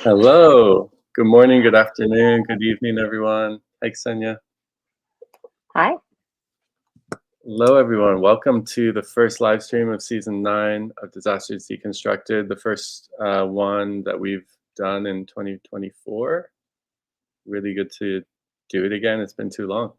Hello. Good morning, good afternoon, good evening, everyone. Hi, Ksenia. Hi. Hello, everyone. Welcome to the first live stream of season 9 of Disasters Deconstructed, the first one that we've done in 2024. Really good to do it again. It's been too long.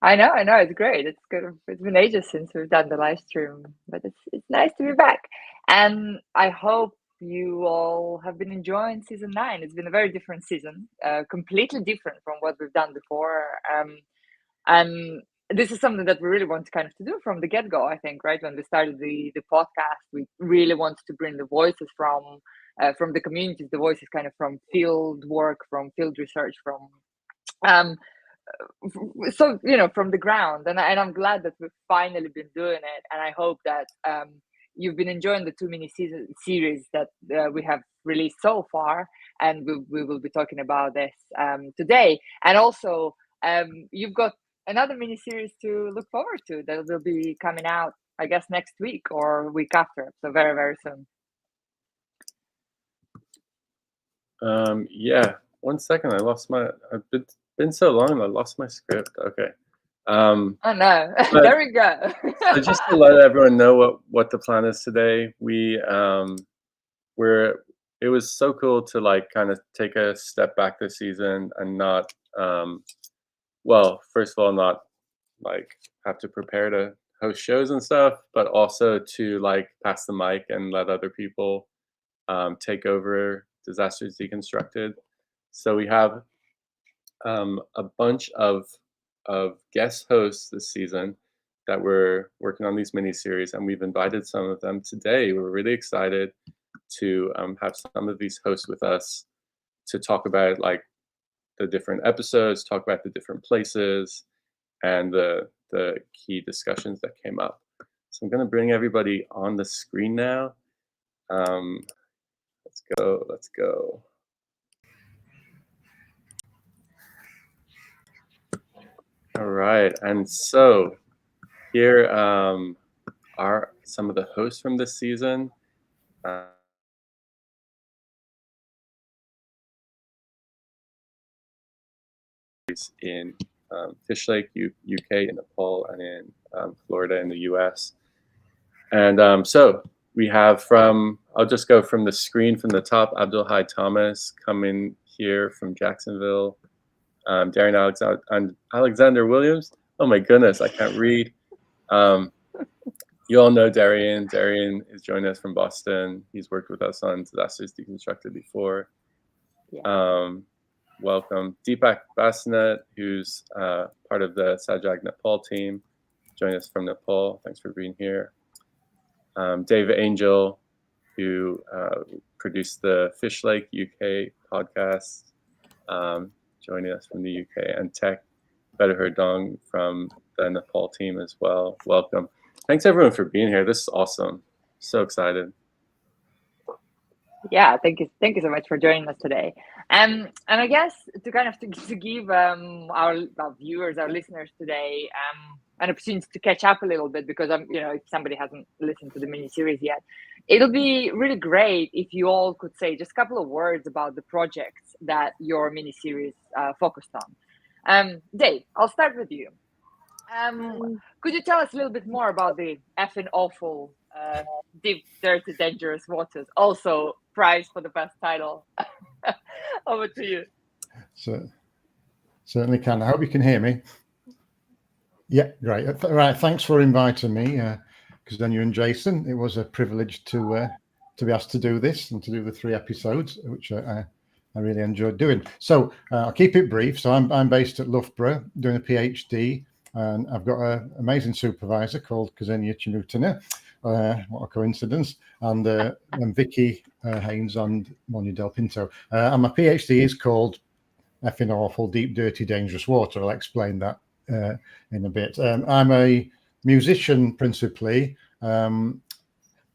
I know. It's great. It's good. It's been ages since we've done the live stream, but it's nice to be back. And I hope you all have been enjoying season 9. It's been a very different season, completely different from what we've done before. And this is something that we really want to kind of to do from the get-go, I think, right? When we started the podcast, we really wanted to bring the voices from the communities, the voices kind of from field work, from field research, from um so from the ground. And I'm glad that we've finally been doing it, and I hope that you've been enjoying the 2 mini series that we have released so far, and we will be talking about this today. And also you've got another mini series to look forward to that will be coming out, I guess, next week or week after, so very, very soon. Yeah, 1 second. I've been so long, I lost my script. Okay. Oh no. But- There we go. So just to let everyone know what the plan is today, it was so cool to like kind of take a step back this season and not well, first of all, not like have to prepare to host shows and stuff, but also to like pass the mic and let other people take over Disasters Deconstructed. So we have a bunch of guest hosts this season that we're working on these mini series, and we've invited some of them today. We're really excited to have some of these hosts with us to talk about like the different episodes, talk about the different places, and the key discussions that came up. So I'm going to bring everybody on the screen now. Let's go. All right, and so here are some of the hosts from this season. In Fish Lake, UK, in Nepal, and in Florida in the US. And so we have I'll just go from the screen from the top, Abdul Hai Thomas coming here from Jacksonville. Darian Alexander Williams. Oh my goodness, I can't read. You all know Darian. Darian is joining us from Boston. He's worked with us on Disasters Deconstructed before. Yeah. Welcome. Deepak Basnet, who's part of the Sajag Nepal team, joining us from Nepal. Thanks for being here. Dave Angel, who produced the Fish Lake UK podcast, joining us from the UK, and Tech Bedaherdong from the Nepal team as well. Welcome. Thanks everyone for being here. This is awesome. So excited. Yeah, thank you so much for joining us today. And I guess to kind of to give our viewers, our listeners today an opportunity to catch up a little bit, because if somebody hasn't listened to the mini series yet, it'll be really great if you all could say just a couple of words about the projects that your mini series focused on. Dave, I'll start with you. Could you tell us a little bit more about the effing awful Deep, Dirty, Dangerous Waters, also prize for the best title? Over to you. Certainly can. I hope you can hear me. Yeah, great. Right, thanks for inviting me, Ksenia and Jason. It was a privilege to be asked to do this and to do the 3 episodes, which I really enjoyed doing. So I'll keep it brief. So I'm based at Loughborough doing a PhD, and I've got an amazing supervisor called Ksenia Chimutana. What a coincidence. And Vicky Haynes and Monia Del Pinto. And my PhD is called Effing Awful, Deep, Dirty, Dangerous Water. I'll explain that in a bit. I'm a musician principally, and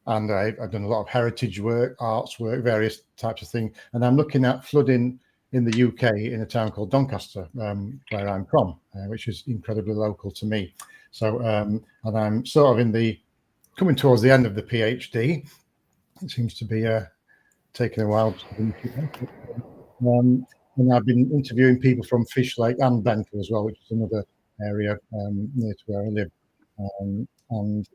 I've done a lot of heritage work, arts work, various types of things. And I'm looking at flooding in the UK in a town called Doncaster, where I'm from, which is incredibly local to me. So, and I'm sort of coming towards the end of the PhD. It seems to be taken a while. And I've been interviewing people from Fish Lake and Bentley as well, which is another area near to where I live, and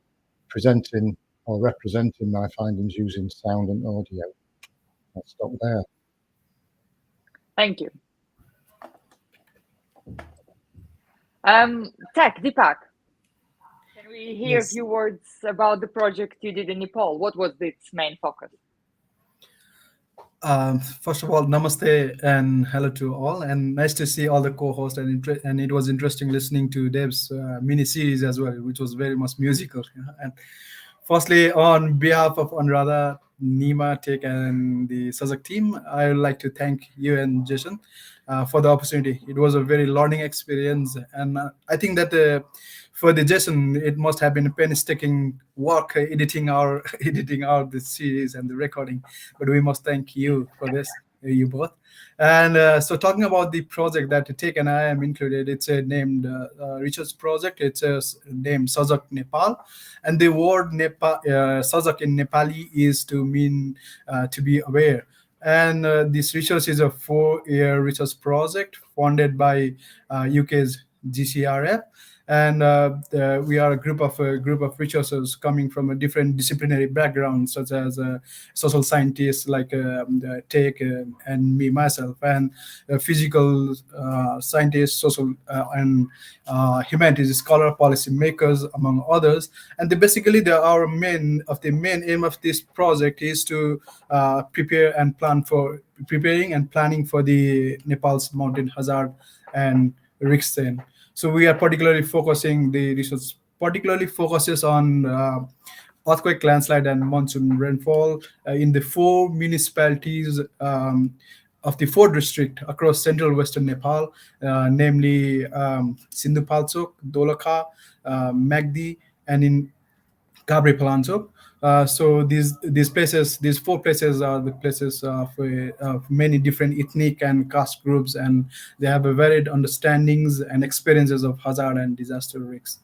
presenting or representing my findings using sound and audio. I'll stop there. Thank you. Tech, Deepak, can we hear a few words about the project you did in Nepal? What was its main focus? First of all, namaste and hello to all, and nice to see all the co-hosts, and it was interesting listening to Dev's mini series as well, which was very much musical. And firstly, on behalf of Anuradha, Nima, Tek, and the Sajak team, I would like to thank you and Jason for the opportunity. It was a very learning experience, and I think that for the Jason, it must have been a painstaking work editing out the series and the recording. But we must thank you for this, you both. And so talking about the project that Tek and I am included, it's named research project. It's named Sajak Nepal, and the word Sajak in Nepali is to mean to be aware. And this research is a 4-year research project funded by UK's GCRF. And we are a group of researchers coming from a different disciplinary background, such as social scientists like Tek and me myself, and physical scientists, social and humanities scholar, policy makers, among others. And our main aim of this project is to prepare and planning for the Nepal's mountain hazard and risk. So we are the research particularly focuses on earthquake, landslide, and monsoon rainfall in the 4 municipalities of the 4th district across central western Nepal, namely Sindhupalchok, Dolakha, Magdi, and in Gabri Palanchok. So these 4 places are the places of many different ethnic and caste groups, and they have a varied understandings and experiences of hazard and disaster risks.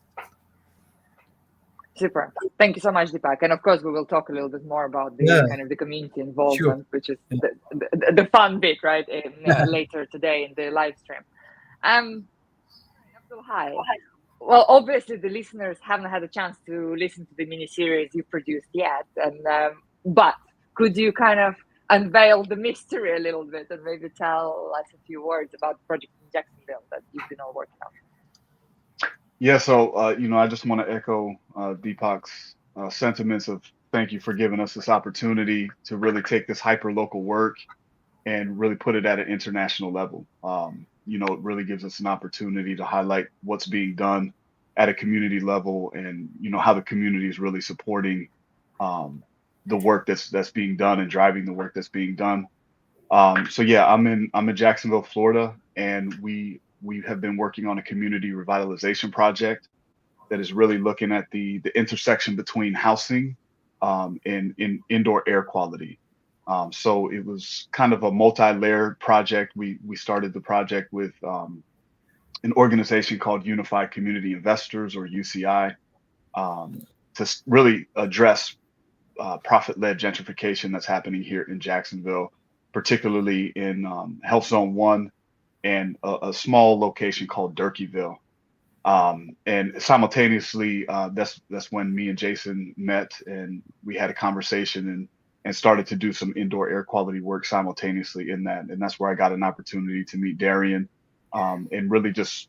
Super. Thank you so much, Deepak. And of course, we will talk a little bit more about the kind of the community involvement, which is the fun bit, right? Later today in the live stream. Abdul, hi. Well, obviously, the listeners haven't had a chance to listen to the mini-series you produced yet, but could you kind of unveil the mystery a little bit and maybe tell us a few words about the project in Jacksonville that you've been all working on? Yeah, so I just want to echo Deepak's sentiments of thank you for giving us this opportunity to really take this hyper-local work and really put it at an international level. It really gives us an opportunity to highlight what's being done at a community level, and how the community is really supporting the work that's being done and driving the work that's being done. So yeah, I'm in Jacksonville, Florida, and we have been working on a community revitalization project that is really looking at the intersection between housing and indoor air quality. So it was kind of a multi-layered project. We started the project with an organization called Unified Community Investors, or UCI, to really address profit-led gentrification that's happening here in Jacksonville, particularly in Health Zone 1 and a small location called Durkeeville. And simultaneously, that's when me and Jason met, and we had a conversation and started to do some indoor air quality work simultaneously in that. And that's where I got an opportunity to meet Darian and really just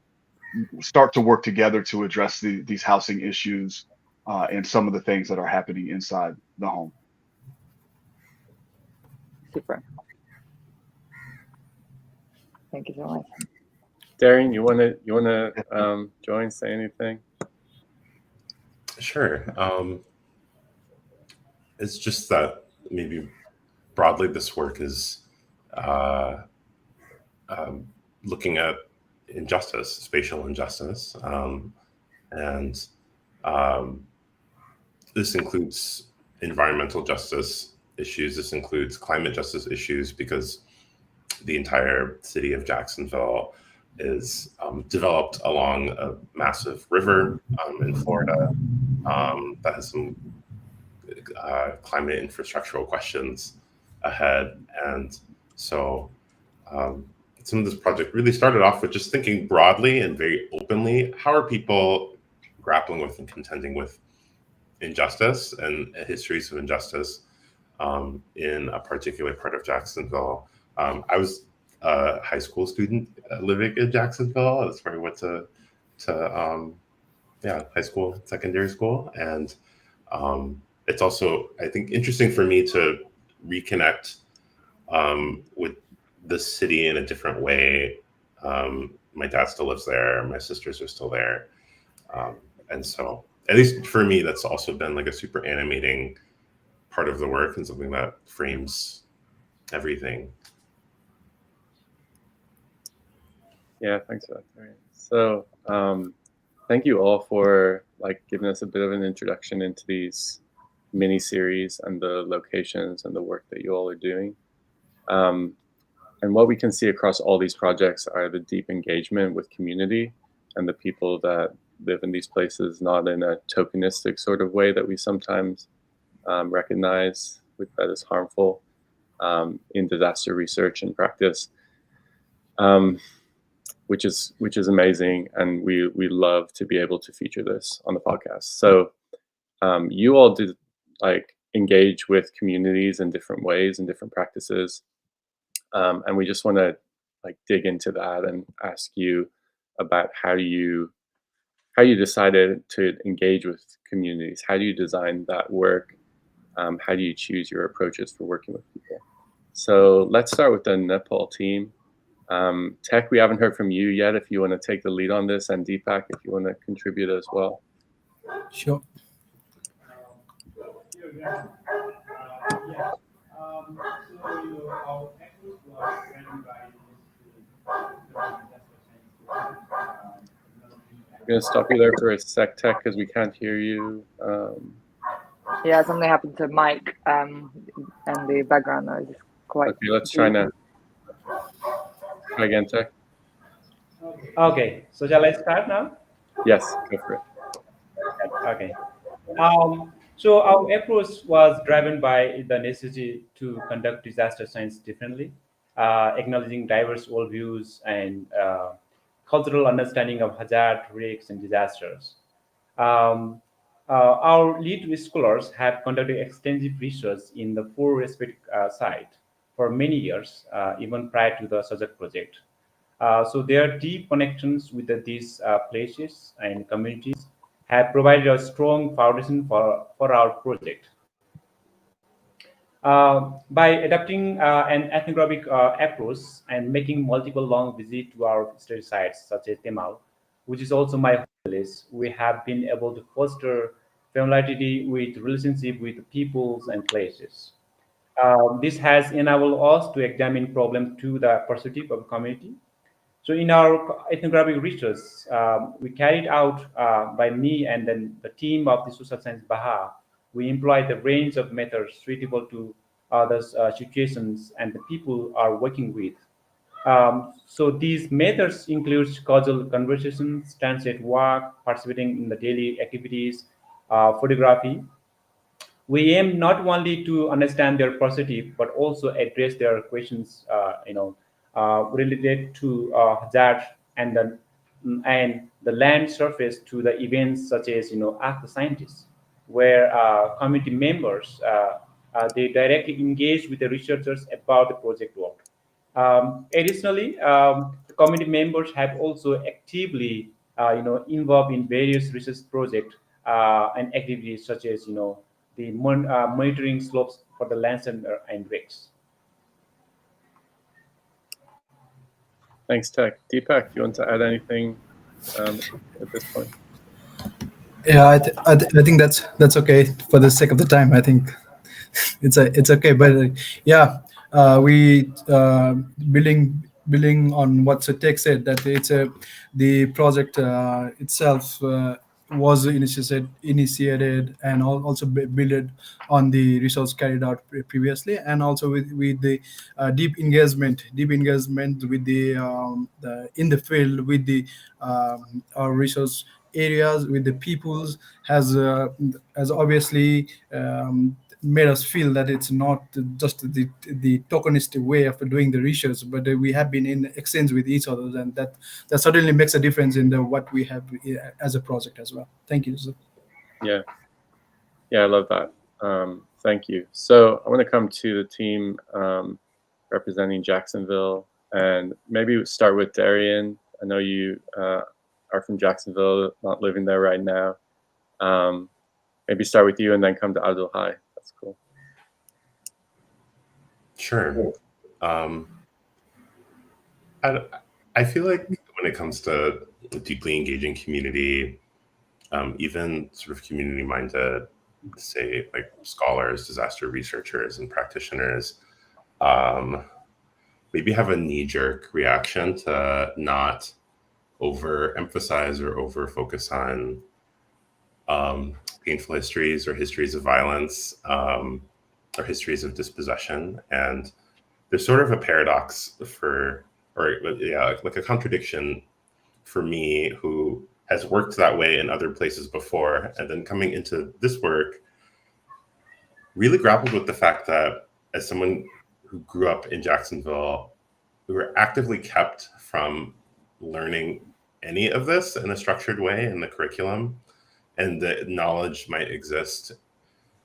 start to work together to address these housing issues and some of the things that are happening inside the home. Super. Thank you so much. Darian, you wanna join, say anything? Sure. It's just that maybe broadly this work is looking at injustice, spatial injustice, and this includes environmental justice issues. This includes climate justice issues, because the entire city of Jacksonville is developed along a massive river in Florida that has some climate infrastructural questions. ahead. And so some of this project really started off with just thinking broadly and very openly, how are people grappling with and contending with injustice and histories of injustice in a particular part of Jacksonville. I was a high school student living in Jacksonville. That's where I went to high school, secondary school. And it's also, I think, interesting for me to reconnect with the city in a different way. My dad still lives there. My sisters are still there. And so, at least for me, that's also been like a super animating part of the work and something that frames everything. Yeah, thanks for that. So thank you all for like giving us a bit of an introduction into these mini series and the locations and the work that you all are doing. And what we can see across all these projects are the deep engagement with community and the people that live in these places, not in a tokenistic sort of way that we sometimes recognize that is harmful in disaster research and practice, which is amazing, and we love to be able to feature this on the podcast. So you all did like engage with communities in different ways and different practices, and we just want to like dig into that and ask you about how you decided to engage with communities. How do you design that work? How do you choose your approaches for working with people? So let's start with the Nepal team. Tech, we haven't heard from you yet. If you want to take the lead on this, and Deepak, if you want to contribute as well. Sure. I'm going to stop you there for a sec, Tech, because we can't hear you. Yeah, something happened to Mike, and the background noise is quite. Okay, let's try now. Try again, Tech. Okay, so shall I start now? Yes, go for it. Okay. So our approach was driven by the necessity to conduct disaster science differently, acknowledging diverse worldviews and cultural understanding of hazard, risks, and disasters. Um, our lead scholars have conducted extensive research in the four respective sites for many years, even prior to the subject project. So their deep connections with these places and communities have provided a strong foundation for our project. By adopting an ethnographic approach and making multiple long visits to our study sites, such as Temal, which is also my place, we have been able to foster familiarity with relationship with peoples and places. This has enabled us to examine problems through the perspective of community. So in our ethnographic research, we carried out by me and then the team of the social science Baha, we employed a range of methods suitable to others' situations and the people are working with. So these methods include causal conversations, transit work, participating in the daily activities, photography. We aim not only to understand their perspective, but also address their questions, related to hazard and the land surface to the events such as ask the scientists, where community members they directly engage with the researchers about the project work. Additionally, the community members have also actively, involved in various research projects and activities such as, the monitoring slopes for the lands and lakes. Thanks, Tech. Deepak, you want to add anything at this point? Yeah, I think that's okay for the sake of the time. I think it's okay, but we building on what Tech said, that the project itself was initiated and also built on the research carried out previously, and also with the deep engagement with the in the field with the our research areas with the peoples has obviously made us feel that it's not just the tokenistic way of doing the research, but we have been in exchange with each other, and that certainly makes a difference in what we have as a project as well. Thank you. Yeah, I love that. Thank you. So I want to come to the team representing Jacksonville, and maybe start with Darian. I know you are from Jacksonville, not living there right now. Maybe start with you and then come to Abdul Hai. That's cool. Sure. I feel like when it comes to deeply engaging community, even sort of community-minded, say like scholars, disaster researchers, and practitioners, maybe have a knee-jerk reaction to not overemphasize or over-focus on painful histories or histories of violence or histories of dispossession. And there's sort of a paradox like a contradiction for me, who has worked that way in other places before, and then coming into this work, really grappled with the fact that as someone who grew up in Jacksonville, we were actively kept from learning any of this in a structured way in the curriculum, and the knowledge might exist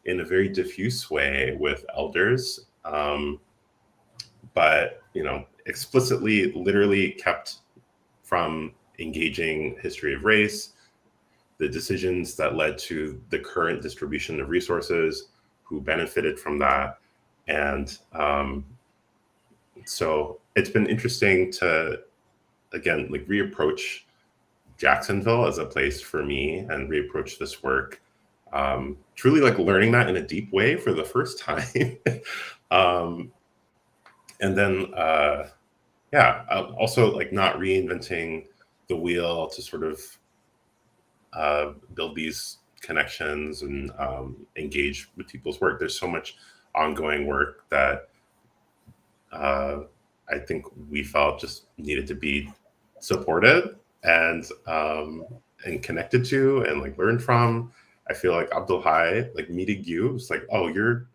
in a very diffuse way with elders, but explicitly, literally kept from engaging history of race, the decisions that led to the current distribution of resources, who benefited from that. And so it's been interesting to, again, like reapproach Jacksonville as a place for me and reapproach this work, truly like learning that in a deep way for the first time. And then, also like not reinventing the wheel to sort of build these connections and engage with people's work. There's so much ongoing work that I think we felt just needed to be supported and connected to and like learned from. I feel like Abdul Hai, like meeting you, it's like, oh, you're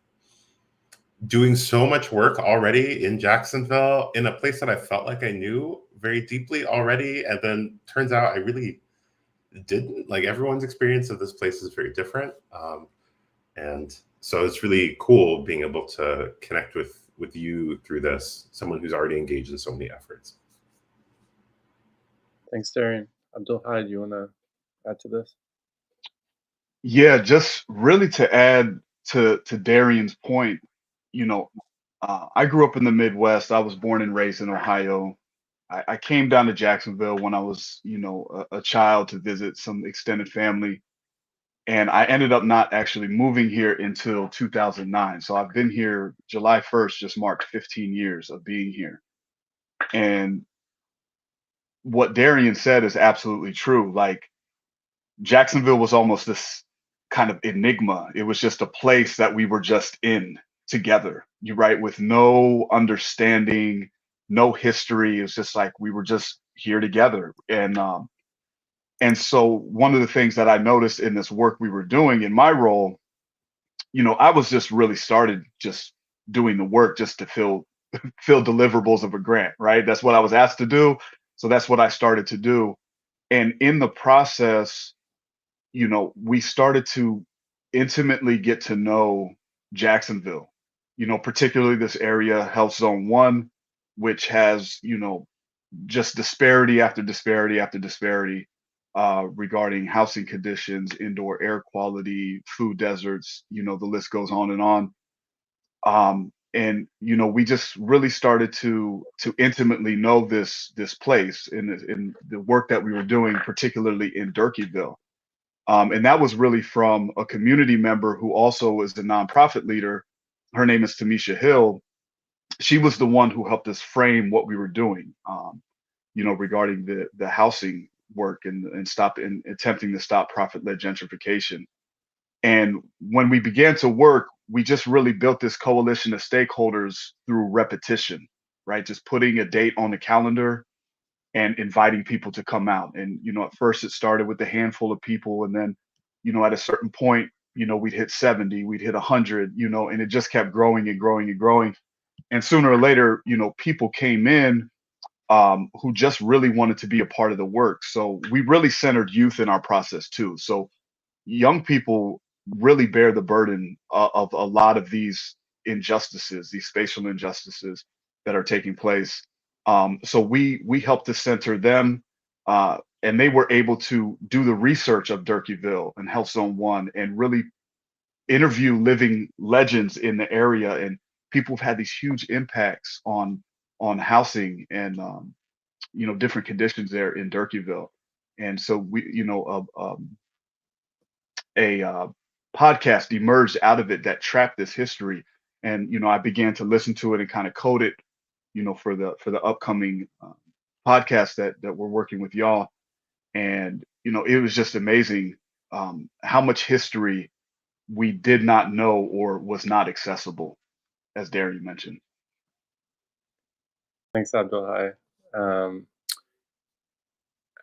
doing so much work already in Jacksonville in a place that I felt like I knew very deeply already. And then turns out I really didn't. Like, everyone's experience of this place is very different. And so it's really cool being able to connect with you through this, someone who's already engaged in so many efforts. Thanks, Darian. Abdul Hai, do you want to add to this? Yeah, just really to add to Darian's point, I grew up in the Midwest. I was born and raised in Ohio. I came down to Jacksonville when I was, a child to visit some extended family. And I ended up not actually moving here until 2009. So I've been here. July 1st just marked 15 years of being here. And what Darian said is absolutely true. Like, Jacksonville was almost this kind of enigma. It was just a place that we were just in together, right? With no understanding, no history. It's just like we were just here together. And so one of the things that I noticed in this work we were doing in my role, I was just really started just doing the work just to fill deliverables of a grant, right? That's what I was asked to do. So that's what I started to do. And in the process, we started to intimately get to know Jacksonville, particularly this area, Health Zone 1, which has, just disparity after disparity after disparity regarding housing conditions, indoor air quality, food deserts, the list goes on and on. And we just really started to intimately know this place in the work that we were doing, particularly in Durkeeville. And that was really from a community member who also is a nonprofit leader. Her name is Tamisha Hill. She was the one who helped us frame what we were doing, regarding the housing work and attempting to stop profit-led gentrification. And when we began to work, we just really built this coalition of stakeholders through repetition, right? Just putting a date on the calendar and inviting people to come out. And, at first it started with a handful of people. And then, at a certain point, we'd hit 70, we'd hit 100, and it just kept growing and growing and growing. And sooner or later, people came in who just really wanted to be a part of the work. So we really centered youth in our process too. So young people really bear the burden of a lot of these injustices, these spatial injustices that are taking place. So we helped to center them, and they were able to do the research of Durkeeville and Health Zone 1 and really interview living legends in the area. And people have had these huge impacts on housing and different conditions there in Durkeeville. And so a podcast emerged out of it that tracked this history. And I began to listen to it and kind of code it, for the upcoming podcast that we're working with y'all. And it was just amazing how much history we did not know or was not accessible, as Darian mentioned. Thanks, Abdulhai.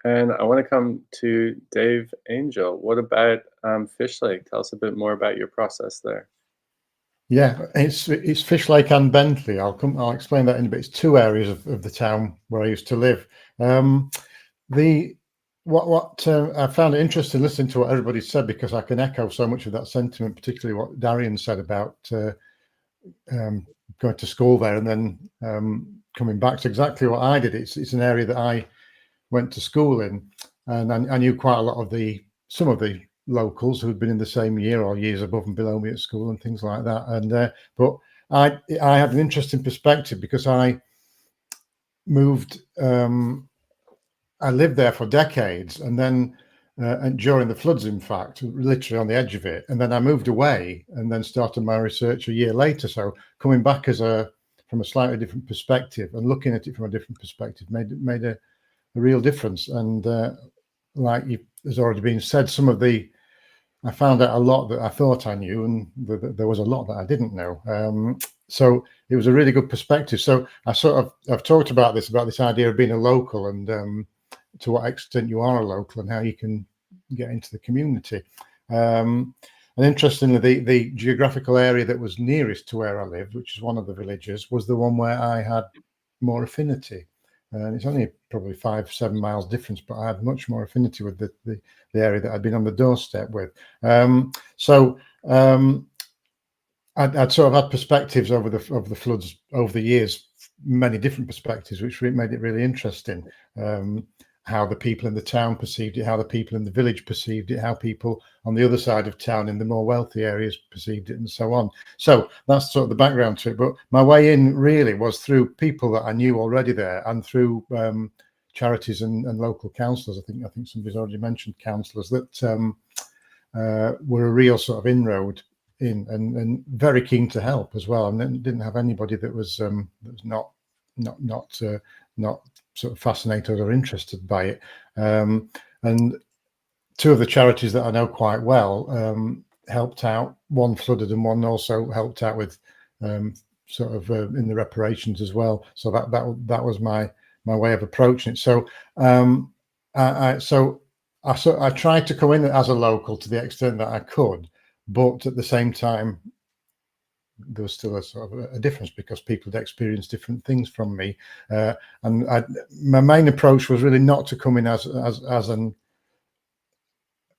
And I want to come to Dave Angel. What about Fish Lake? Tell us a bit more about your process there. Yeah, it's Fish Lake and Bentley. I'll explain that in a bit. It's two areas of the town where I used to live. What I found it interesting listening to what everybody said, because I can echo so much of that sentiment, particularly what Darian said about going to school there and then coming back to exactly what I did. It's an area that I went to school in, and I knew quite a lot of some of the locals who had been in the same year or years above and below me at school and things like that. And but I had an interesting perspective because I moved. I lived there for decades, and then and during the floods, in fact, literally on the edge of it. And then I moved away, and then started my research a year later. So coming back from a slightly different perspective and looking at it from a different perspective made a real difference. And like has already been said, I found out a lot that I thought I knew, and there was a lot that I didn't know. So it was a really good perspective. So I've talked about this idea of being a local and to what extent you are a local and how you can get into the community. And interestingly, the geographical area that was nearest to where I lived, which is one of the villages, was the one where I had more affinity. And it's only probably 5-7 miles difference, but I had much more affinity with the area that I'd been on the doorstep with. I'd sort of had perspectives over the floods over the years, many different perspectives, which made it really interesting. How the people in the town perceived it, how the people in the village perceived it, how people on the other side of town in the more wealthy areas perceived it, and so on. So that's sort of the background to it. But my way in really was through people that I knew already there, and through charities and local councillors. I think somebody's already mentioned councillors that were a real sort of inroad in, and very keen to help as well. And then didn't have anybody that was not sort of fascinated or interested by it. And two of the charities that I know quite well helped out. One flooded, and one also helped out with sort of in the reparations as well. So that was my way of approaching it. So I tried to come in as a local to the extent that I could, but at the same time, there was still a sort of a difference because people had experienced different things from me, and my main approach was really not to come in as an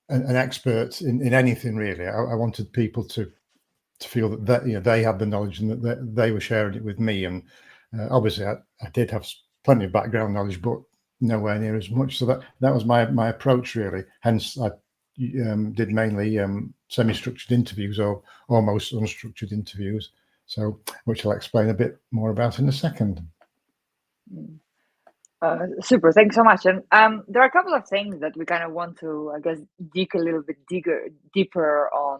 expert in anything really. I wanted people to feel that they had the knowledge and that they were sharing it with me. And obviously, I did have plenty of background knowledge, but nowhere near as much. So that was my approach really. Hence, I did mainly semi-structured interviews or almost unstructured interviews, so which I'll explain a bit more about in a second. Super, thanks so much. And there are a couple of things that we kind of want to, I guess, dig a little bit deeper on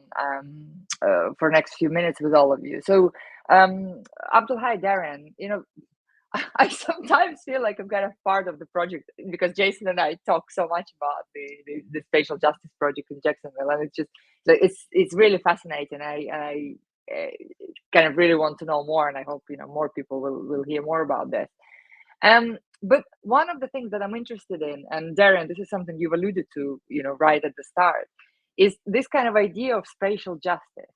for next few minutes with all of you. So Abdulhai, Darren, I sometimes feel like I'm kind of part of the project because Jason and I talk so much about the spatial justice project in Jacksonville, and it's just it's really fascinating. I kind of really want to know more, and I hope more people will hear more about this. But one of the things that I'm interested in, and Darren, this is something you've alluded to, right at the start, is this kind of idea of spatial justice.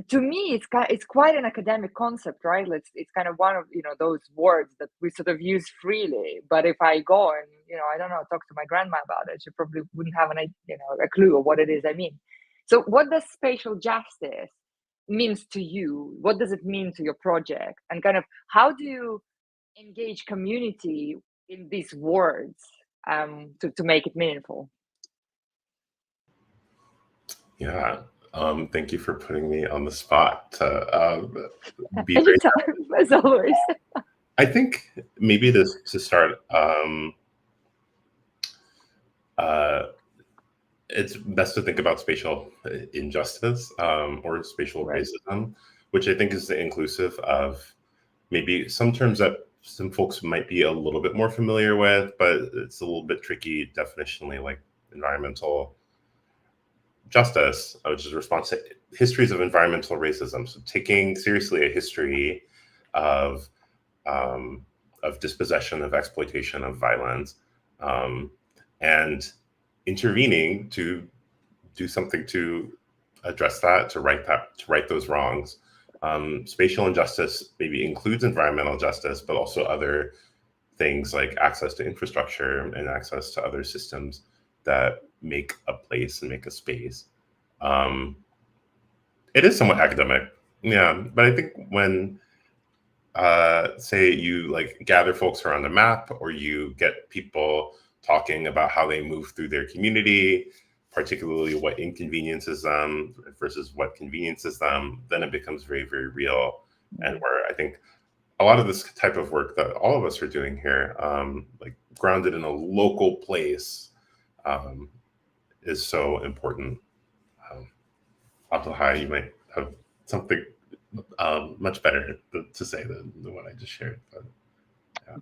To me, it's quite an academic concept, right? It's kind of one of those words that we sort of use freely. But if I go and I don't know, talk to my grandma about it, she probably wouldn't have a clue of what it is I mean. So, what does spatial justice means to you? What does it mean to your project? And kind of how do you engage community in these words to make it meaningful? Yeah. Thank you for putting me on the spot to be very. Anytime, as always. I think maybe to start, it's best to think about spatial injustice or spatial racism, which I think is inclusive of maybe some terms that some folks might be a little bit more familiar with, but it's a little bit tricky definitionally, like environmental justice, which is response to histories of environmental racism. So taking seriously a history of dispossession, of exploitation, of violence, and intervening to do something to address that, to right those wrongs. Spatial injustice maybe includes environmental justice, but also other things like access to infrastructure and access to other systems that make a place and make a space. It is somewhat academic, yeah, but I think when say you like gather folks around a map, or you get people talking about how they move through their community, particularly what inconveniences them versus what conveniences them, then it becomes very, very real. And where I think a lot of this type of work that all of us are doing here, like grounded in a local place, is so important. Abdulhai, you might have something much better to say than what I just shared. But, yeah.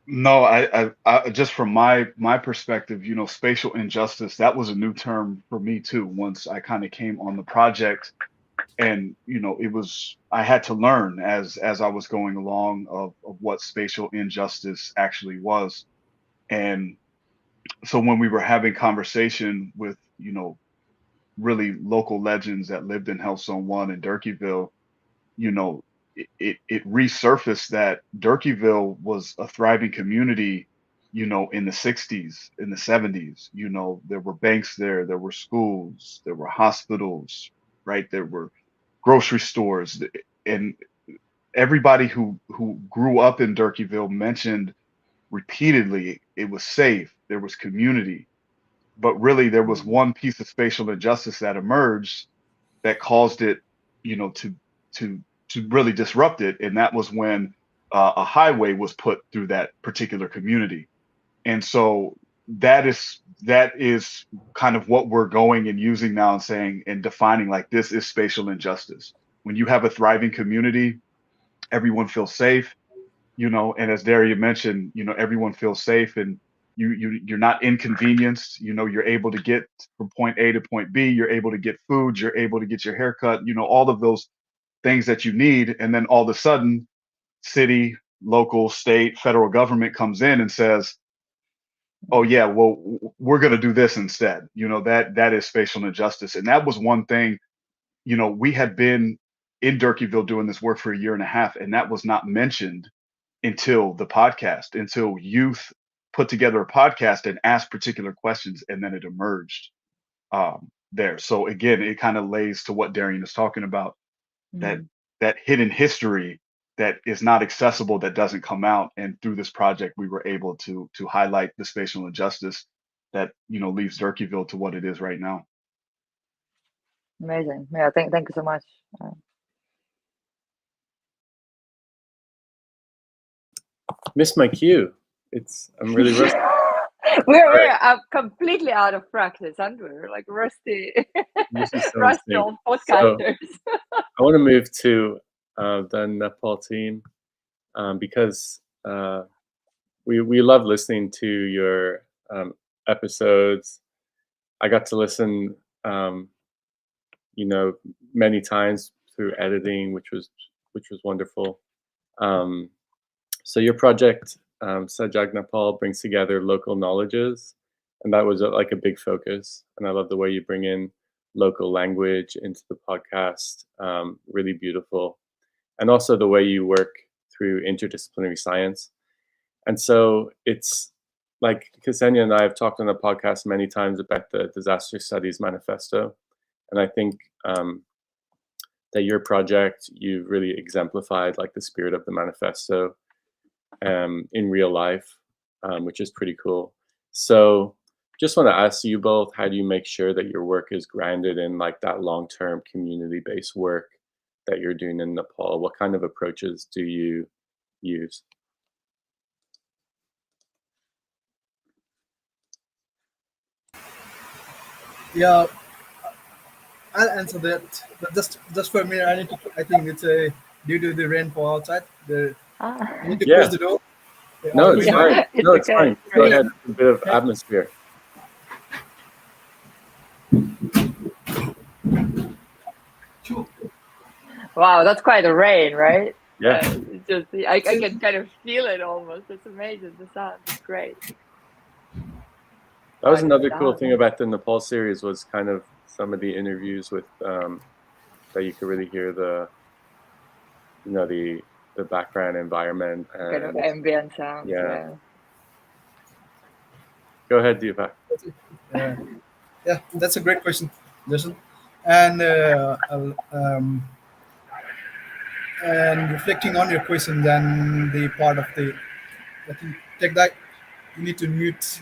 No, I just from my perspective, spatial injustice, that was a new term for me too. Once I kind of came on the project, and I had to learn as I was going along of what spatial injustice actually was. And so when we were having conversation with really local legends that lived in Health Zone 1 in Durkeeville, it resurfaced that Durkeeville was a thriving community, in the 60s, in the 70s. There were banks there were schools, there were hospitals, right? There were grocery stores, and everybody who grew up in Durkeeville mentioned repeatedly it was safe, there was community. But really, there was one piece of spatial injustice that emerged that caused it, to really disrupt it, and that was when a highway was put through that particular community. And so that is kind of what we're going and using now and saying and defining, like, this is spatial injustice. When you have a thriving community, everyone feels safe, and as Daria mentioned, everyone feels safe, and you're not inconvenienced. You're able to get from point A to point B. You're able to get food. You're able to get your hair cut. All of those things that you need. And then all of a sudden, city, local, state, federal government comes in and says, "Oh yeah, well, we're going to do this instead." That is spatial injustice. And that was one thing. We had been in Durkeeville doing this work for a year and a half, and that was not mentioned until the podcast, until youth put together a podcast and asked particular questions, and then it emerged there. So again, it kind of lays to what Darian is talking about, that hidden history that is not accessible, that doesn't come out. And through this project, we were able to highlight the spatial injustice that leaves Durkeeville to what it is right now. Amazing. Yeah, thank you so much. Missed my cue. I'm really rusty. We're completely out of practice, aren't we? We're like rusty, rusty old podcasters. So, I want to move to the Nepal team because we love listening to your episodes. I got to listen, many times through editing, which was wonderful. So your project, Sajag Nepal, brings together local knowledges and that was like a big focus. And I love the way you bring in local language into the podcast. Really beautiful, and also the way you work through interdisciplinary science. And so it's like Ksenia and I have talked on the podcast many times about the Disaster Studies Manifesto, and I think that your project, you've really exemplified like the spirit of the manifesto in real life, which is pretty cool. So just want to ask you both, how do you make sure that your work is grounded in like that long-term community-based work that you're doing in Nepal? What kind of approaches do you use? Yeah, I'll answer that. But just for a minute, I think it's due to the rainfall outside. You need to Yeah. close the door. No, it's Yeah, fine. it's No, it's okay. fine. Go ahead. A bit of atmosphere. Wow, that's quite a rain, right? Yeah. It's just I can kind of feel it almost. It's amazing. The sound is great. That was I another can cool sound. thing about the Nepal series, was kind of some of the interviews with that you could really hear the the background environment Kind of and ambient sounds. yeah. Go ahead, Deepak. Yeah, that's a great question, Jason. And and reflecting on your question, then the part of the, I think, take that. You need to mute.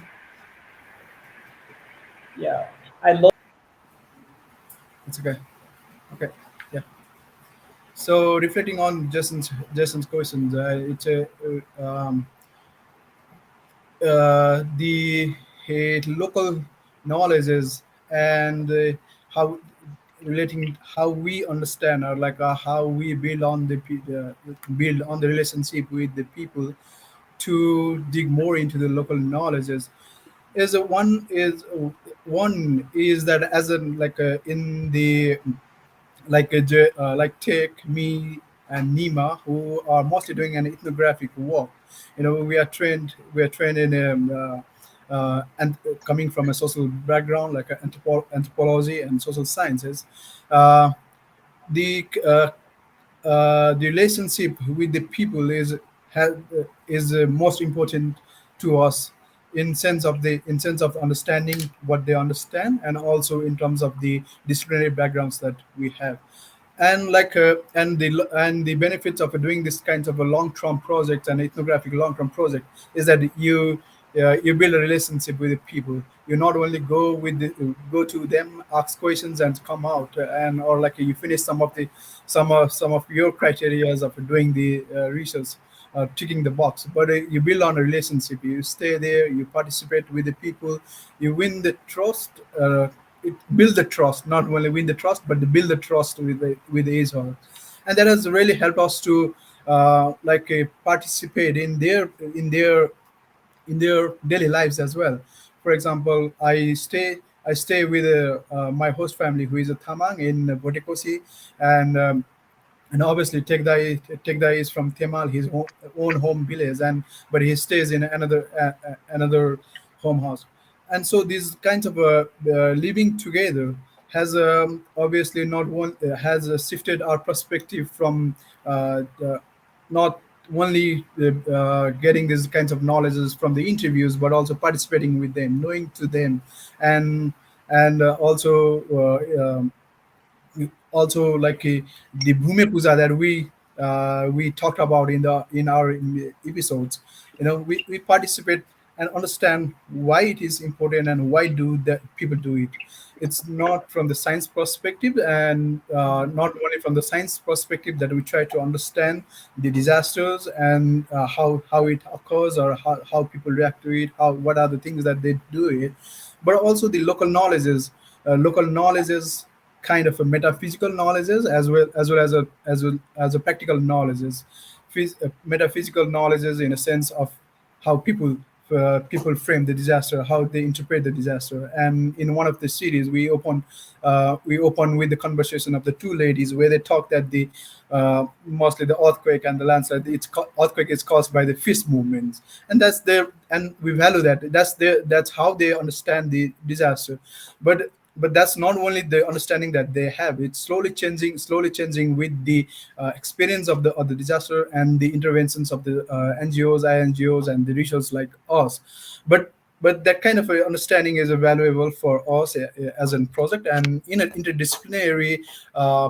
Yeah, I love. It's okay. Okay. Yeah. So reflecting on Jason's questions, it's the local knowledges and how relating how we understand, or like how we build on build on the relationship with the people to dig more into the local knowledges is one is that as in like in the like take me and Nima, who are mostly doing an ethnographic work. We are trained in and coming from a social background like anthropology and social sciences. Uh, the the relationship with the people is most important to us in sense of understanding what they understand, and also in terms of the disciplinary backgrounds that we have. And and the benefits of doing this kinds of a long-term project and ethnographic long-term project is that you build a relationship with the people. You not only go to them, ask questions, and come out, and or like you finish some of your criterias of doing the research, ticking the box, but you build on a relationship. You stay there, you participate with the people, you win the trust. It build the trust, not only win the trust, but to build the trust with each other. And that has really helped us to participate in their daily lives as well. For example, I stay with my host family, who is a Tamang in Botekosi, and and obviously Tegda is from Temal, his own home village, and but he stays in another home house. And so these kinds of living together has obviously not one has shifted our perspective from not only getting these kinds of knowledges from the interviews, but also participating with them, knowing to them, and also also like the Bhume Puja that we talked about in our episodes. We participate and understand why it is important and why do that people do it. It's not from the science perspective, and not only from the science perspective that we try to understand the disasters and how it occurs, or how people react to it, what are the things that they do it, but also the local knowledges, kind of a metaphysical knowledges, as well as a practical knowledges. Metaphysical knowledges in a sense of how people people frame the disaster, how they interpret the disaster. And in one of the series, we open with the conversation of the two ladies, where they talk that the mostly the earthquake and the landslide, earthquake is caused by the fist movements, and and we value that. That's how they understand the disaster. But that's not only the understanding that they have. It's slowly changing with the experience of the disaster and the interventions of the NGOs, INGOs, and the researchers like us. But that kind of a understanding is valuable for us as a project, and in an interdisciplinary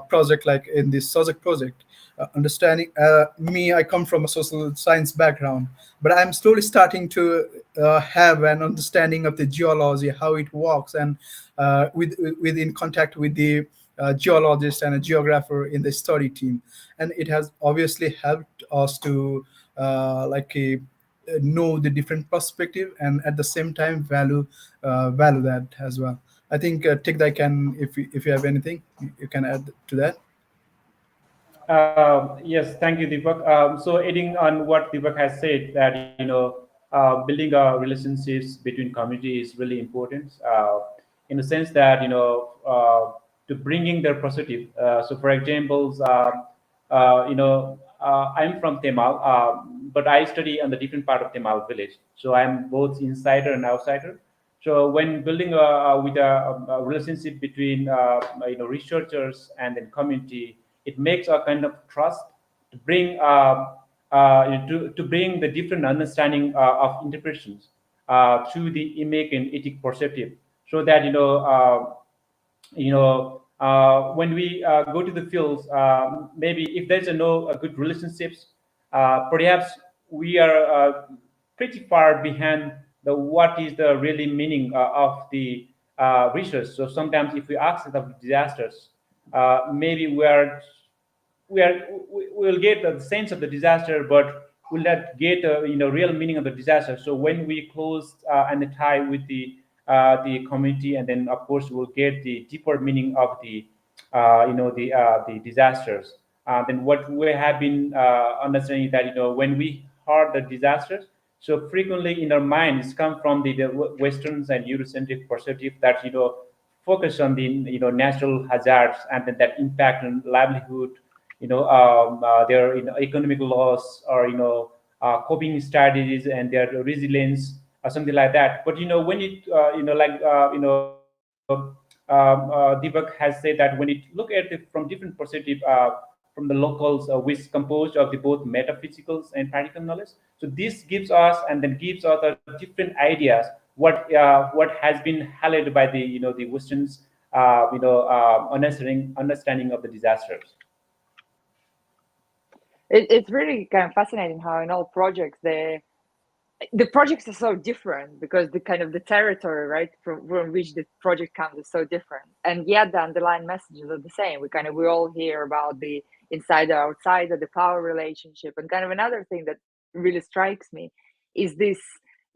project like in this subject project. Understanding me, I come from a social science background, but I'm slowly starting to have an understanding of the geology, how it works, and with in contact with the geologist and a geographer in the study team, and it has obviously helped us to know the different perspective, and at the same time value that as well. I think Tigda can, if you have anything, you can add to that. Yes, thank you, Deepak. So adding on what Deepak has said, that building relationships between community is really important. In the sense that to bringing their perspective. So, for example, I'm from Temal, but I study on the different part of Temal village. So I'm both insider and outsider. So when building with a relationship between researchers and then community, it makes a kind of trust to bring to bring the different understanding of interpretations through the image and ethic perspective, so that when we go to the fields, maybe if there's no good relationships, perhaps we are pretty far behind the what is the really meaning of the research. So sometimes if we ask of disasters, maybe we'll get the sense of the disaster, but we'll not get real meaning of the disaster. So when we close and tie with the community, and then of course we'll get the deeper meaning of the the disasters. Then what we have been understanding that when we heard the disasters, so frequently in our minds come from the Westerns and Eurocentric perspective that focus on the natural hazards, and then that impact on livelihood, their economic loss, or coping strategies and their resilience or something like that. But when it Deepak has said that when it look at it from different perspective, from the locals, which composed of the both metaphysicals and practical knowledge. So this gives us and then gives us different ideas what has been highlighted by the the Westerns understanding of the disasters. It's really kind of fascinating how in all projects the projects are so different, because the kind of the territory, right, from which the project comes is so different, and yet the underlying messages are the same. We all hear about the insider outsider, the power relationship, and kind of another thing that really strikes me is this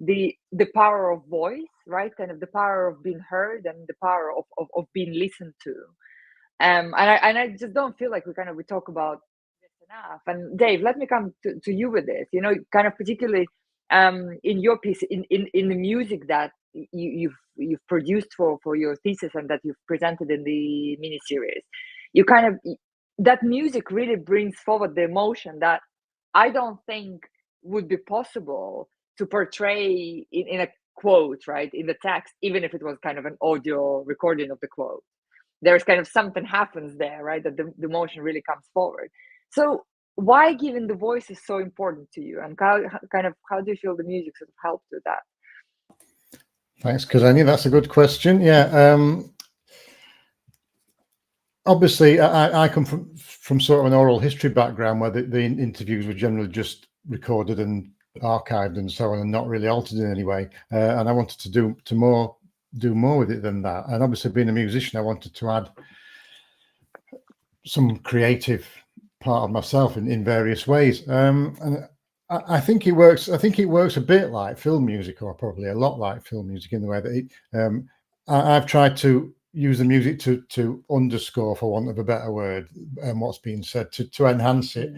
the power of voice, right, kind of the power of being heard and the power of being listened to. And I just don't feel like we talk about this enough. And Dave, let me come to you with this, kind of particularly in your piece, in the music that you've produced for your thesis and that you've presented in the mini series. You kind of, that music really brings forward the emotion that I don't think would be possible to portray in a quote, right, in the text, even if it was kind of an audio recording of the quote. There's kind of something happens there, right, that the emotion really comes forward. So why giving the voice is so important to you, and how do you feel the music sort of helped with that? Thanks, Ksenia. That's a good question. Yeah. Obviously, I come from sort of an oral history background where the interviews were generally just recorded and archived and so on, and not really altered in any way. And I wanted to do more with it than that. And obviously, being a musician, I wanted to add some creative part of myself in various ways. And I think it works. I think it works a bit like film music, or probably a lot like film music, in the way that I've tried to use the music to underscore, for want of a better word, what's being said, to enhance it.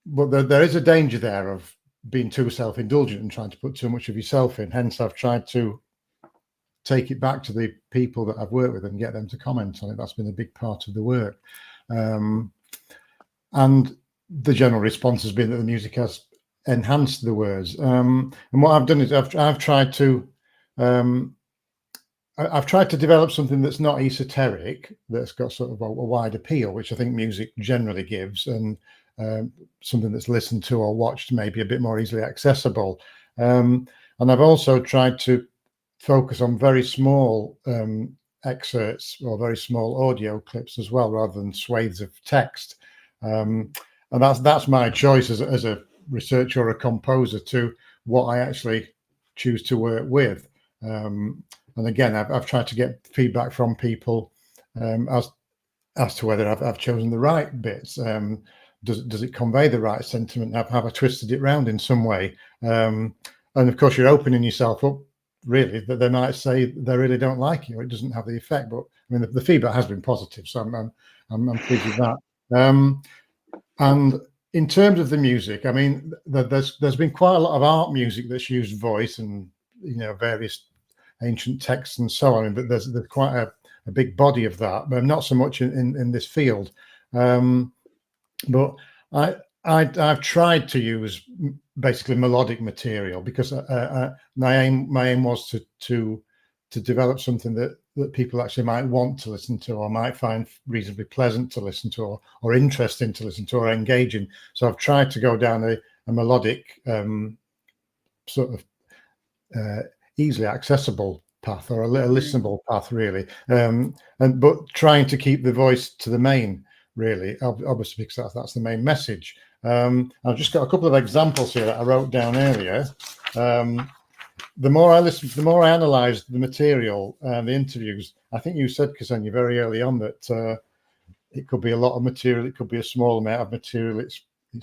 But there is a danger there of being too self-indulgent and trying to put too much of yourself in. Hence, I've tried to take it back to the people that I've worked with and get them to comment on it. That's been a big part of the work. And the general response has been that the music has enhanced the words. And what I've done is I've tried to develop something that's not esoteric, that's got sort of a wide appeal, which I think music generally gives, and something that's listened to or watched maybe a bit more easily accessible. And I've also tried to focus on very small excerpts or very small audio clips as well, rather than swathes of text. And that's my choice as a researcher or a composer to what I actually choose to work with. And again, I've tried to get feedback from people as to whether I've chosen the right bits. Does it convey the right sentiment? Have I twisted it round in some way? And of course, you're opening yourself up, really, that they might say they really don't like it or it doesn't have the effect. But I mean, the feedback has been positive, so I'm pleased with that. And in terms of the music, I mean, there's been quite a lot of art music that's used voice and various ancient texts and so on, but there's quite a big body of that, but not so much in this field. But I've tried to use basically melodic material because my aim was to develop something that people actually might want to listen to or might find reasonably pleasant to listen to or interesting to listen to or engaging. So I've tried to go down a melodic sort of easily accessible path or a listenable path, really, but trying to keep the voice to the main, really, obviously, because that's the main message. I've just got a couple of examples here that I wrote down earlier. The more I listened, the more I analysed the material and the interviews. I think you said, Ksenia, very early on that it could be a lot of material, it could be a small amount of material. It's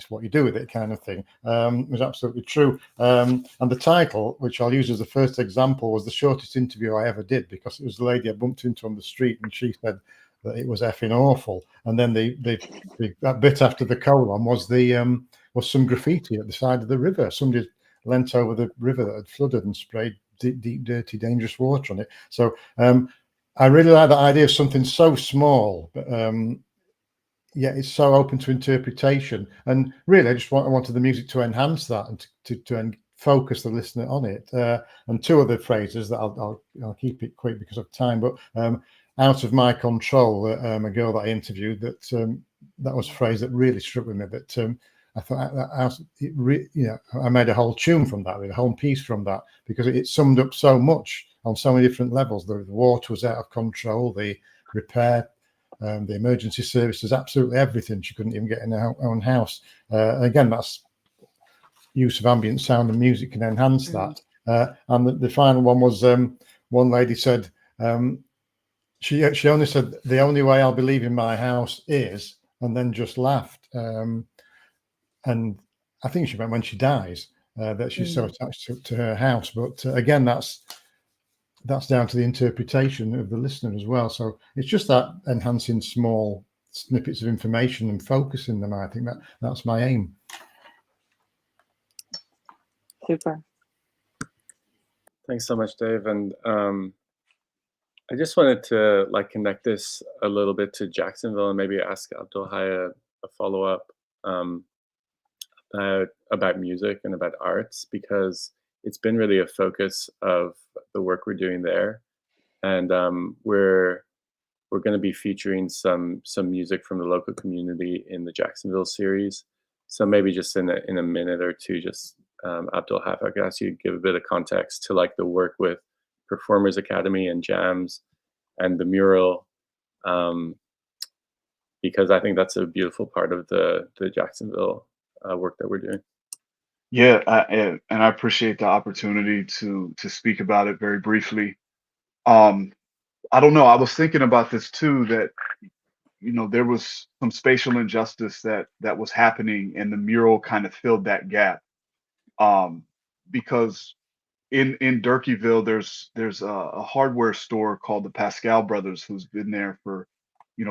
what you do with it, kind of thing. It was absolutely true. And the title, which I'll use as the first example, was the shortest interview I ever did, because it was the lady I bumped into on the street, and she said that it was effing awful. And then that bit after the colon was some graffiti at the side of the river. Somebody leant over the river that had flooded and sprayed deep, dirty, dangerous water on it. So I really like the idea of something so small, but yeah, it's so open to interpretation. And really, I wanted the music to enhance that and to focus the listener on it. And two other phrases that I'll keep it quick because of time, but out of my control, a girl that I interviewed, that was a phrase that really struck with me. That I thought I made a whole tune from that, a whole piece from that, because it summed up so much on so many different levels. The water was out of control, the repair, the emergency services, absolutely everything. She couldn't even get in her own house. Again, that's use of ambient sound and music can enhance that. And the final one was one lady said, she only said, the only way I'll be leaving my house is, and then just laughed. And I think she meant when she dies, that she's so attached to her house. But again, that's down to the interpretation of the listener as well. So it's just that enhancing small snippets of information and focusing them. I think that's my aim. Super. Thanks so much, Dave. And I just wanted to connect this a little bit to Jacksonville and maybe ask Abdul Haya a follow-up about music and about arts, because it's been really a focus of the work we're doing there. And we're going to be featuring some music from the local community in the Jacksonville series. So maybe just in a minute or two, just Abdul, if I could ask you to give a bit of context to the work with Performers Academy and Jams and the mural, because I think that's a beautiful part of the Jacksonville work that we're doing. Yeah, and I appreciate the opportunity to speak about it very briefly. I don't know. I was thinking about this too, that there was some spatial injustice that was happening, and the mural kind of filled that gap. Because in Durkeeville, there's a hardware store called the Pascal Brothers, who's been there for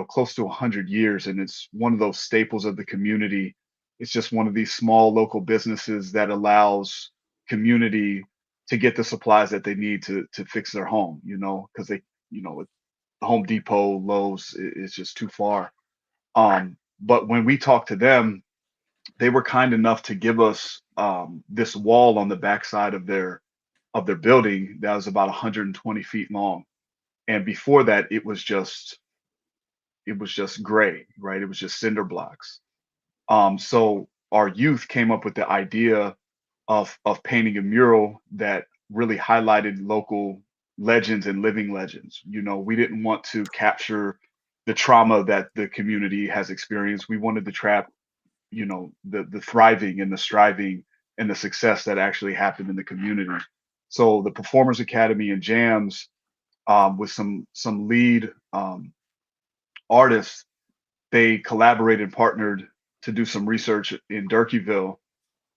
close to 100 years, and it's one of those staples of the community. It's just one of these small local businesses that allows community to get the supplies that they need to fix their home, because they, Home Depot, Lowe's is just too far. But when we talked to them, they were kind enough to give us this wall on the backside of their building that was about 120 feet long. And before that, it was just gray, right? It was just cinder blocks. So our youth came up with the idea of painting a mural that really highlighted local legends and living legends. We didn't want to capture the trauma that the community has experienced. We wanted to trap, the thriving and the striving and the success that actually happened in the community. So the Performers Academy and Jams, with some lead artists, they collaborated and partnered to do some research in Durkeeville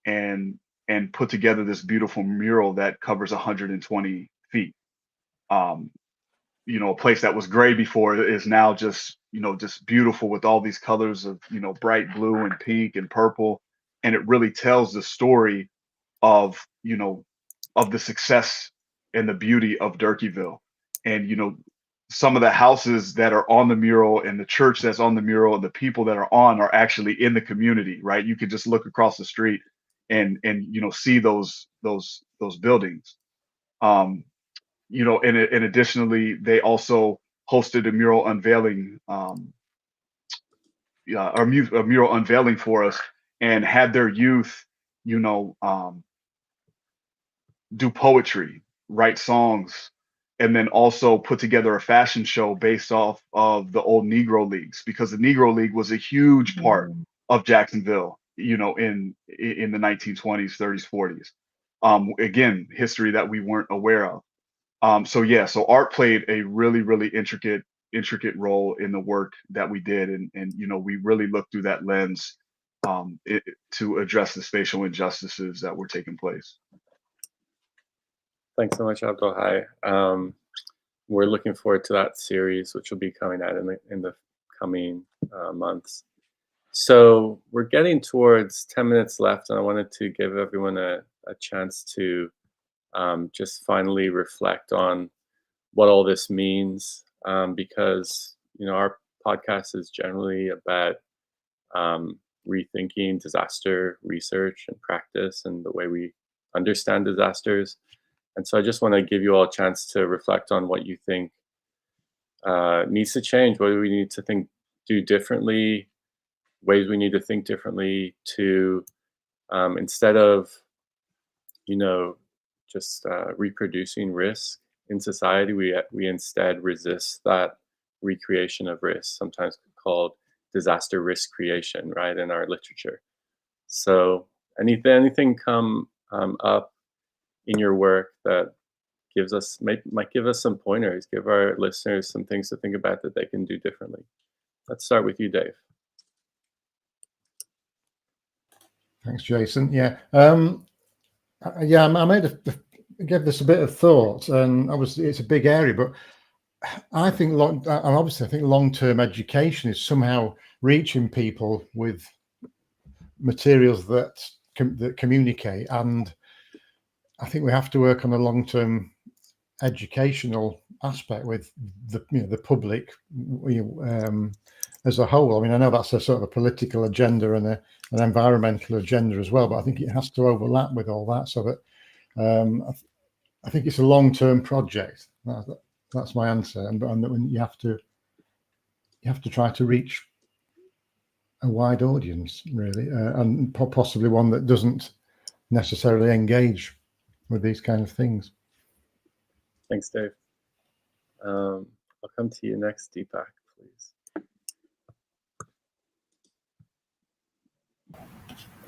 and put together this beautiful mural that covers 120 feet. A place that was gray before is now just beautiful with all these colors of, bright blue and pink and purple. And it really tells the story of, of the success and the beauty of Durkeeville. And, some of the houses that are on the mural and the church that's on the mural and the people that are actually in the community, right? You could just look across the street and see those buildings. And additionally, they also hosted a mural unveiling, a mural unveiling for us, and had their youth, do poetry, write songs, and then also put together a fashion show based off of the old Negro Leagues, because the Negro League was a huge part of Jacksonville, in the 1920s, 30s, 40s. Again, history that we weren't aware of. So art played a really, really intricate role in the work that we did, and we really looked through that lens to address the spatial injustices that were taking place. Thanks so much, Abdul. We're looking forward to that series, which will be coming out in the coming months. So we're getting towards 10 minutes left, and I wanted to give everyone a chance to just finally reflect on what all this means, because our podcast is generally about rethinking disaster research and practice and the way we understand disasters. And so I just want to give you all a chance to reflect on what you think needs to change, what do we need to do differently, ways we need to think differently to, instead of, just reproducing risk in society, we instead resist that recreation of risk, sometimes called disaster risk creation, right, in our literature. So anything come up in your work that might give us some pointers, give our listeners some things to think about that they can do differently? Let's start with you, Dave. Thanks, Jason. Yeah, I gave this a bit of thought, and obviously it's a big area, but I think long-term education is somehow reaching people with materials that communicate, and I think we have to work on a long-term educational aspect with the public as a whole. I mean, I know that's a sort of a political agenda and an environmental agenda as well, but I think it has to overlap with all that, so that I think it's a long-term project. That's my answer, and you have to try to reach a wide audience, really, and possibly one that doesn't necessarily engage with these kind of things. Thanks, Dave. I'll come to you next, Deepak, please.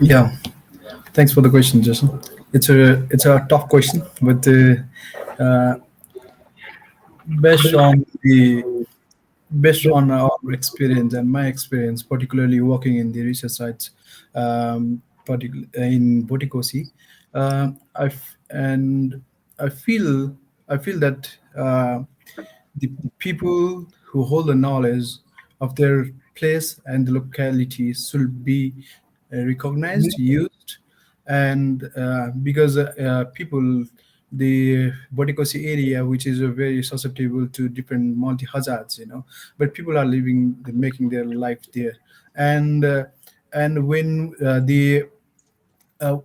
Yeah, thanks for the question, Jason. It's a tough question, but based on our experience and my experience, particularly working in the research sites, particularly in Boticosi, I feel that the people who hold the knowledge of their place and the locality should be recognized, used, and because people, the Boticosi area, which is very susceptible to different multi hazards, but people are living, making their life there, and when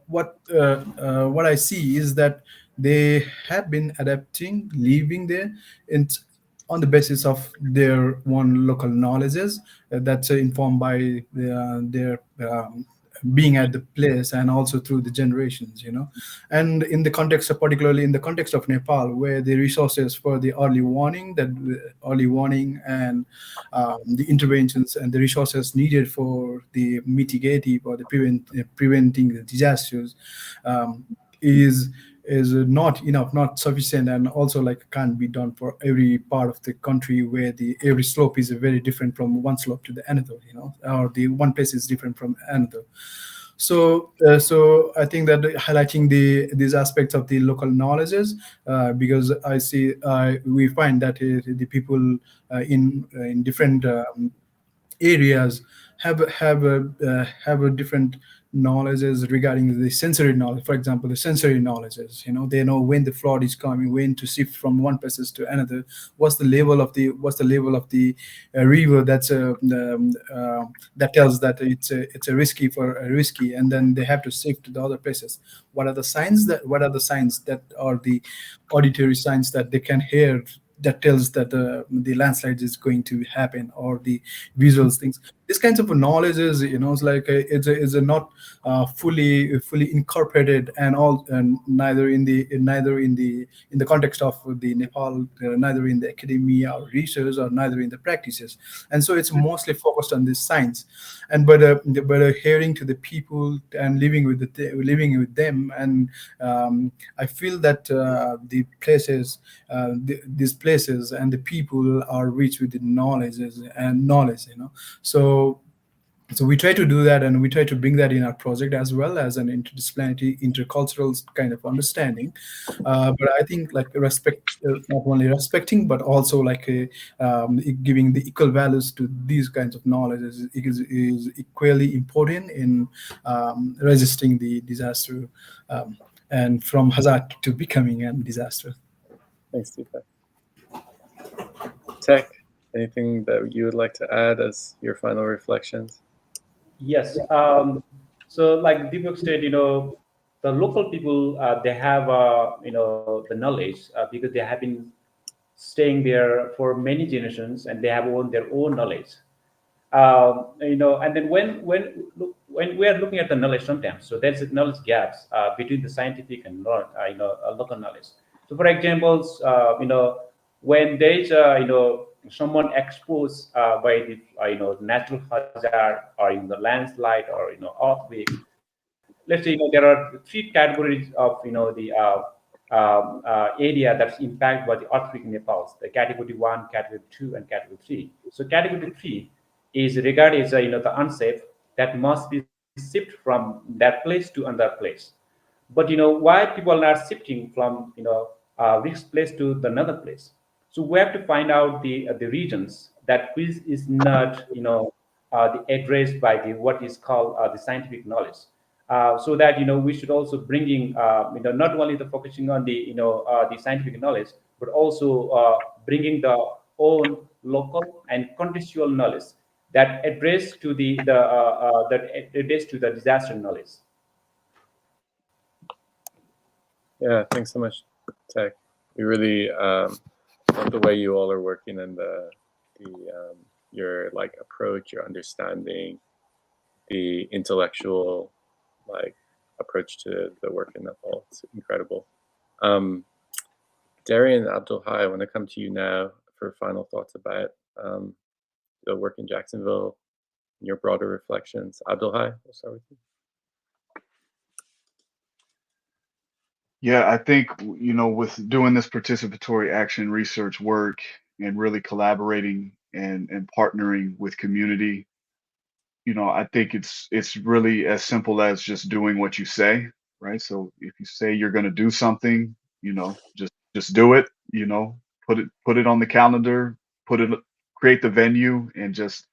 what I see is that they have been adapting, living there, and on the basis of their one local knowledges that's informed by their being at the place, and also through the generations, and in the context of, particularly in the context of Nepal, where the resources for the early warning, and the interventions and the resources needed for the mitigative or the preventing the disasters um, is not enough, not sufficient, and also like can't be done for every part of the country, where the every slope is very different from one slope to the another, or the one place is different from another. So I think that highlighting these aspects of the local knowledges, because I see we find that the people in different areas have a different knowledges regarding the sensory knowledge. For example, the sensory knowledges, they know when the flood is coming, when to shift from one place to another, what's the level of the river that tells that it's a risky, and then they have to shift to the other places. What are the signs that are the auditory signs that they can hear, that tells that the landslide is going to happen, or the visuals things. This kinds of knowledge is, it's like it's a not fully incorporated, and neither in the context of the Nepal, neither in the academia or research, or neither in the practices. And so it's mostly focused on this science, and but hearing to the people and living with them, and I feel that these places and the people are rich with the knowledge, so we try to do that, and we try to bring that in our project, as well as an interdisciplinary, intercultural kind of understanding. But I think like not only respecting, but also like giving the equal values to these kinds of knowledge is equally important in resisting the disaster, and from hazard to becoming a disaster. Thanks, Deepak. Tech, anything that you would like to add as your final reflections? Yes. So like Deepak said, the local people, they have, the knowledge, because they have been staying there for many generations, and they have their own knowledge. And then when we are looking at the knowledge sometimes, so there's a knowledge gaps between the scientific and local knowledge. So for examples, when there's someone exposed by the natural hazard, or the landslide, or earthquake. Let's say there are three categories of area that's impacted by the earthquake in Nepal: the category 1, category 2, and category 3. So category 3 is regarded as the unsafe, that must be shipped from that place to another place. But why people are shifting from risk place to the another place? So we have to find out the regions that which is not addressed by the what is called the scientific knowledge. So that we should also bringing not only the focusing on the scientific knowledge, but also bringing the own local and contextual knowledge that address to that address to the disaster knowledge. Yeah, thanks so much, Tech. We really love the way you all are working, and your like approach, your understanding, the intellectual like approach to the work in Nepal. It's incredible. Darian Abdul Hai, I want to come to you now for final thoughts about the work in Jacksonville and your broader reflections. Abdul Hai, we'll start with you. Yeah, I think, with doing this participatory action research work and really collaborating and partnering with community, I think it's really as simple as just doing what you say, right? So if you say you're going to do something, just do it, put it on the calendar, create the venue, and just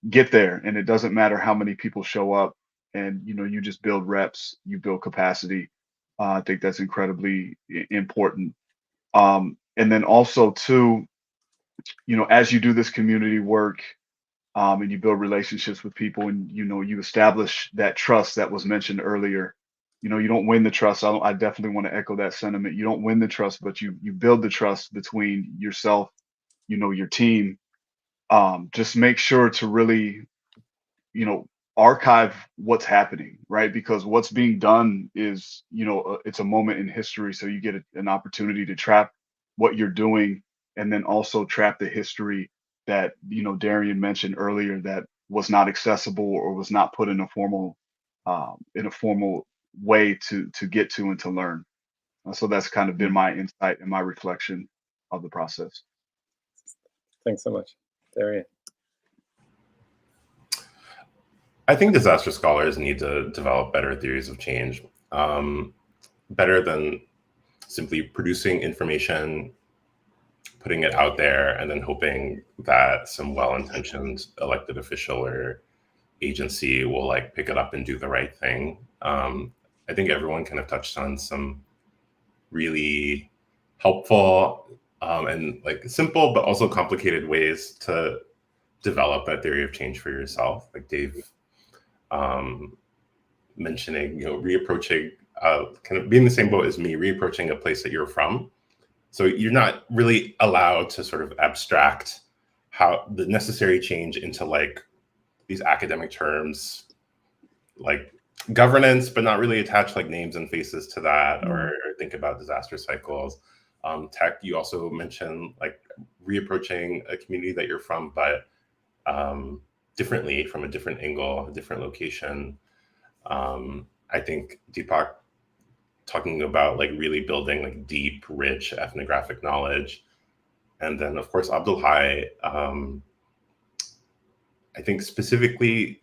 get there. And it doesn't matter how many people show up. and you just build reps, you build capacity. I think that's incredibly important. And then also too, as you do this community work, and you build relationships with people, and you establish that trust that was mentioned earlier. You don't win the trust. I definitely want to echo that sentiment. You don't win the trust, but you build the trust between yourself, your team. Just make sure to really, archive what's happening, right? Because what's being done is, it's a moment in history. So you get an opportunity to trap what you're doing, and then also trap the history that, Darian mentioned earlier, that was not accessible or was not put in a formal way to get to and to learn. So that's kind of been my insight and my reflection of the process. Thanks so much, Darian. I think disaster scholars need to develop better theories of change, better than simply producing information, putting it out there, and then hoping that some well-intentioned elected official or agency will like pick it up and do the right thing. I think everyone kind of touched on some really helpful and like simple but also complicated ways to develop that theory of change for yourself. Like Dave mentioning, reapproaching, kind of being in the same boat as me, reapproaching a place that you're from. So you're not really allowed to sort of abstract how the necessary change into like these academic terms, like governance, but not really attach like names and faces to that, or think about disaster cycles. Tech, you also mentioned like reapproaching a community that you're from, but differently, from a different angle, a different location. I think Deepak talking about like really building like deep, rich ethnographic knowledge. And then of course, Abdul Hai, I think specifically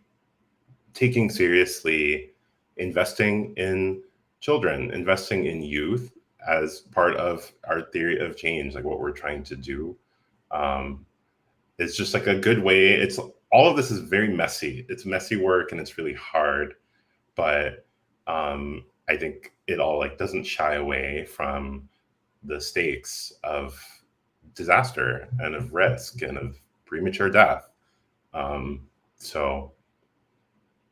taking seriously investing in children, investing in youth as part of our theory of change, like what we're trying to do. It's just like a good way. All of this is very messy. It's messy work and it's really hard, but I think it all like doesn't shy away from the stakes of disaster and of risk and of premature death. So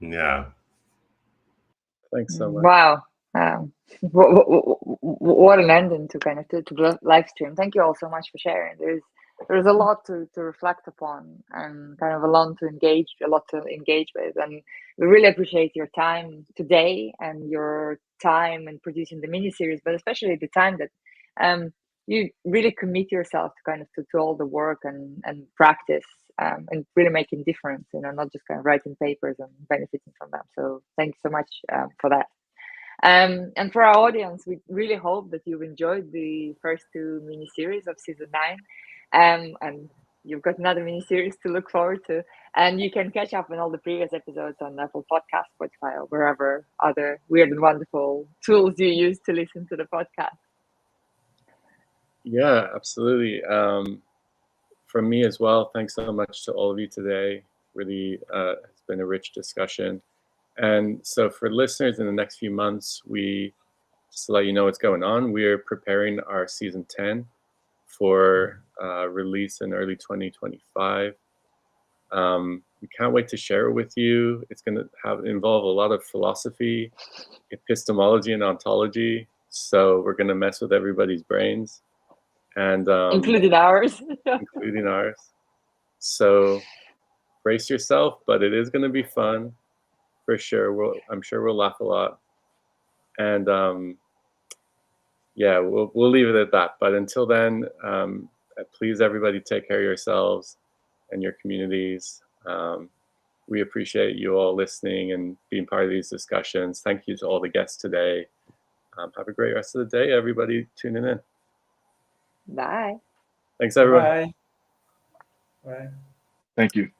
yeah. Thanks so much. Wow. What an ending to kind of to live stream. Thank you all so much for sharing. There's a lot to reflect upon, and kind of a lot to engage with, and we really appreciate your time today and your time in producing the mini series, but especially the time that you really commit yourself to kind of to all the work and practice, and really making difference, not just kind of writing papers and benefiting from them. So thanks so much for that. And for our audience, we really hope that you've enjoyed the first two mini series of season 9. And you've got another mini series to look forward to. And you can catch up on all the previous episodes on Apple Podcasts, Spotify, or wherever other weird and wonderful tools you use to listen to the podcast. Yeah, absolutely. From me as well, thanks so much to all of you today. Really, it's been a rich discussion. And so for listeners in the next few months, just to let you know what's going on, we're preparing our season 10 for release in early 2025. We can't wait to share it with you. It's going to involve a lot of philosophy, epistemology, and ontology. So we're going to mess with everybody's brains, and including ours. including ours. So brace yourself, but it is going to be fun for sure. I'm sure we'll laugh a lot, and yeah, we'll leave it at that. But until then, please, everybody, take care of yourselves and your communities. We appreciate you all listening and being part of these discussions. Thank you to all the guests today. Have a great rest of the day, everybody tuning in. Bye. Thanks, everyone. Bye. Bye. Thank you.